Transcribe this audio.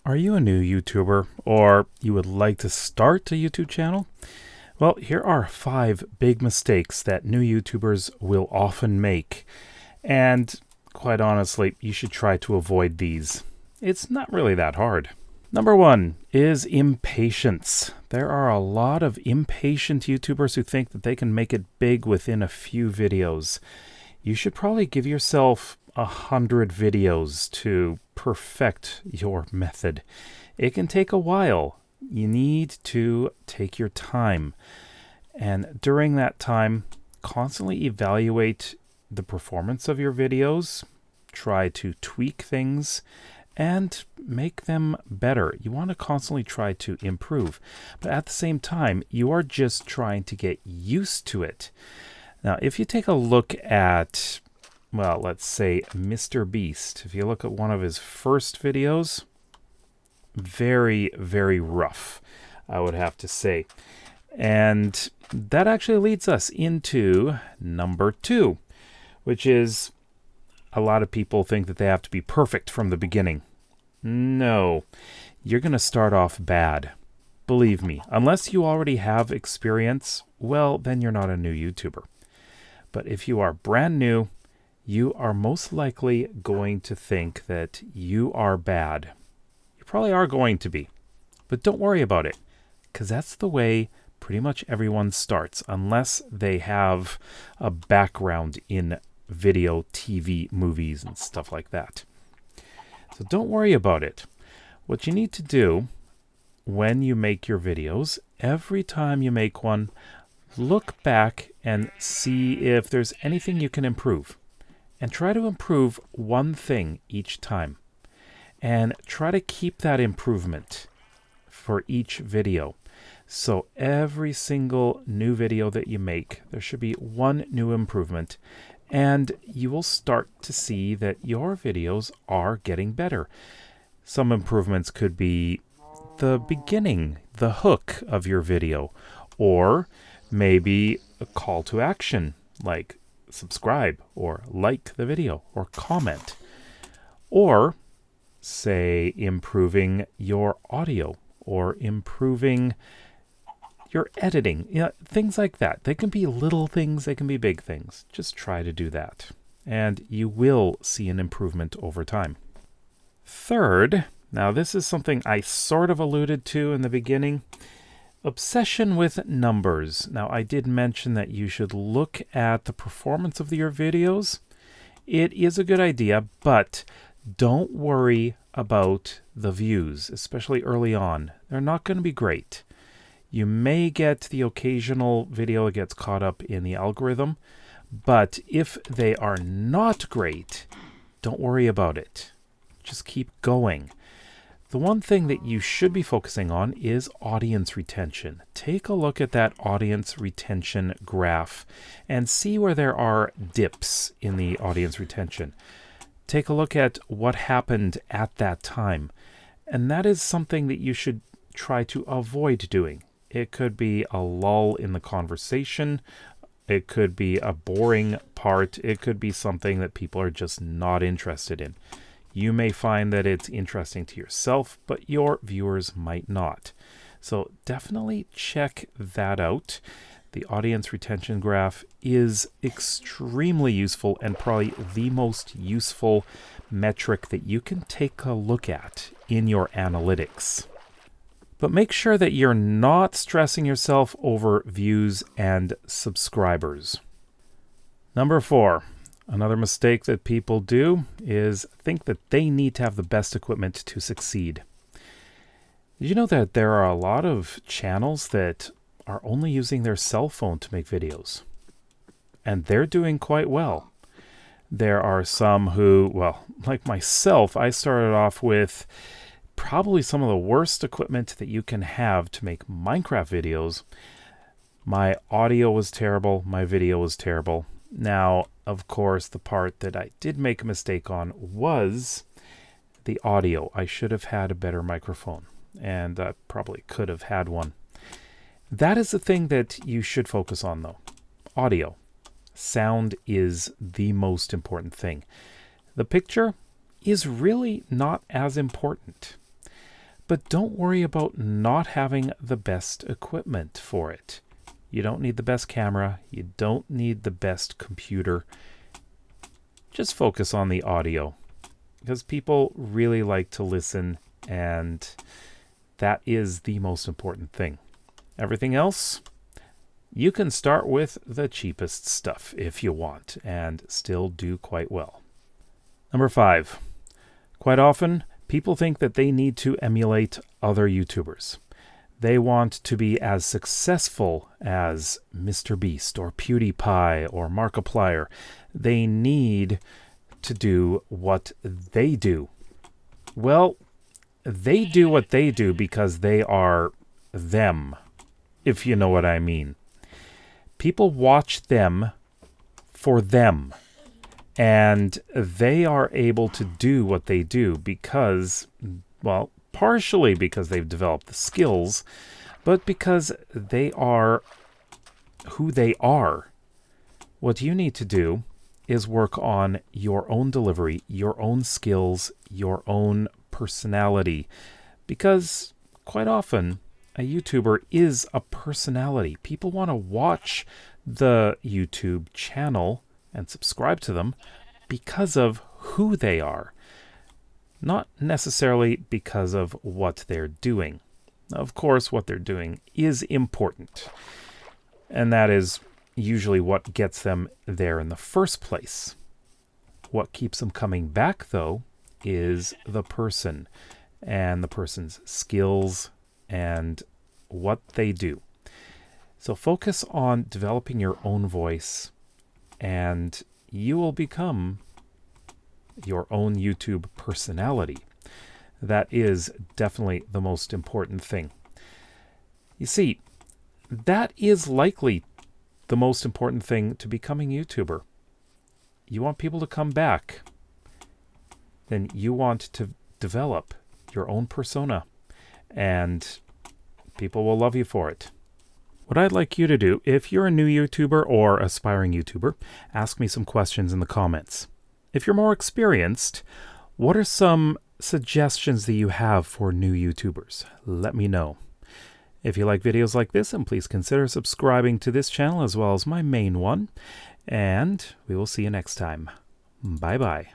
Are you a new YouTuber or you would like to start a YouTube channel? Well, here are 5 big mistakes that new YouTubers will often make. And quite honestly, you should try to avoid these. It's not really that hard. Number 1 is impatience. There are a lot of impatient YouTubers who think that they can make it big within a few videos. You should probably give yourself 100 videos to perfect your method. It can take a while. You need to take your time. And during that time, constantly evaluate the performance of your videos. Try to tweak things and make them better. You want to constantly try to improve. But at the same time, you are just trying to get used to it. Now, if you take a look at, well, let's say Mr. Beast, if you look at one of his first videos, very, very rough, I would have to say. And that actually leads us into number 2, which is a lot of people think that they have to be perfect from the beginning. No, you're going to start off bad. Believe me, unless you already have experience, well, then you're not a new YouTuber. But if you are brand new, you are most likely going to think that you are bad. You probably are going to be. But don't worry about it, because that's the way pretty much everyone starts, unless they have a background in video, TV, movies, and stuff like that. So don't worry about it. What you need to do when you make your videos, every time you make one, look back and see if there's anything you can improve. And try to improve one thing each time. And try to keep that improvement for each video. So every single new video that you make, there should be one new improvement. And you will start to see that your videos are getting better. Some improvements could be the beginning, the hook of your video. Or maybe a call to action, like subscribe or like the video or comment. Or say improving your audio or improving your editing, things like that. They can be little things, they can be big things. Just try to do that and you will see an improvement over time. Third, now this is something I sort of alluded to in the beginning. Obsession with numbers. Now, I did mention that you should look at the performance of your videos. It is a good idea, but don't worry about the views, especially early on. They're not going to be great. You may get the occasional video that gets caught up in the algorithm, but if they are not great, don't worry about it. Just keep going. The one thing that you should be focusing on is audience retention. Take a look at that audience retention graph and see where there are dips in the audience retention. Take a look at what happened at that time. And that is something that you should try to avoid doing. It could be a lull in the conversation. It could be a boring part. It could be something that people are just not interested in. You may find that it's interesting to yourself, but your viewers might not. So definitely check that out. The audience retention graph is extremely useful and probably the most useful metric that you can take a look at in your analytics. But make sure that you're not stressing yourself over views and subscribers. Number 4. Another mistake that people do is think that they need to have the best equipment to succeed. Did you know that there are a lot of channels that are only using their cell phone to make videos? And they're doing quite well. There are some who, well, like myself, I started off with probably some of the worst equipment that you can have to make Minecraft videos. My audio was terrible. My video was terrible. Now, of course, the part that I did make a mistake on was the audio. I should have had a better microphone, and I probably could have had one. That is the thing that you should focus on, though. Audio. Sound is the most important thing. The picture is really not as important. But don't worry about not having the best equipment for it. You don't need the best camera. You don't need the best computer. Just focus on the audio, because people really like to listen, and that is the most important thing. Everything else, you can start with the cheapest stuff if you want and still do quite well. Number 5. Quite often, people think that they need to emulate other YouTubers. They want to be as successful as Mr. Beast or PewDiePie or Markiplier. They need to do what they do. Well, they do what they do because they are them, if you know what I mean. People watch them for them, and they are able to do what they do because, well, partially because they've developed the skills, but because they are who they are. What you need to do is work on your own delivery, your own skills, your own personality, because quite often a YouTuber is a personality. People want to watch the YouTube channel and subscribe to them because of who they are, not necessarily because of what they're doing. Of course, what they're doing is important, and that is usually what gets them there in the first place. What keeps them coming back, though, is the person and the person's skills and what they do. So focus on developing your own voice, and you will become your own YouTube personality. That is definitely the most important thing. You see, that is likely the most important thing to becoming a YouTuber. You want people to come back, then you want to develop your own persona, and people will love you for it. What I'd like you to do, if you're a new YouTuber or aspiring YouTuber, ask me some questions in the comments. If you're more experienced, what are some suggestions that you have for new YouTubers? Let me know. If you like videos like this, then please consider subscribing to this channel as well as my main one. And we will see you next time. Bye-bye.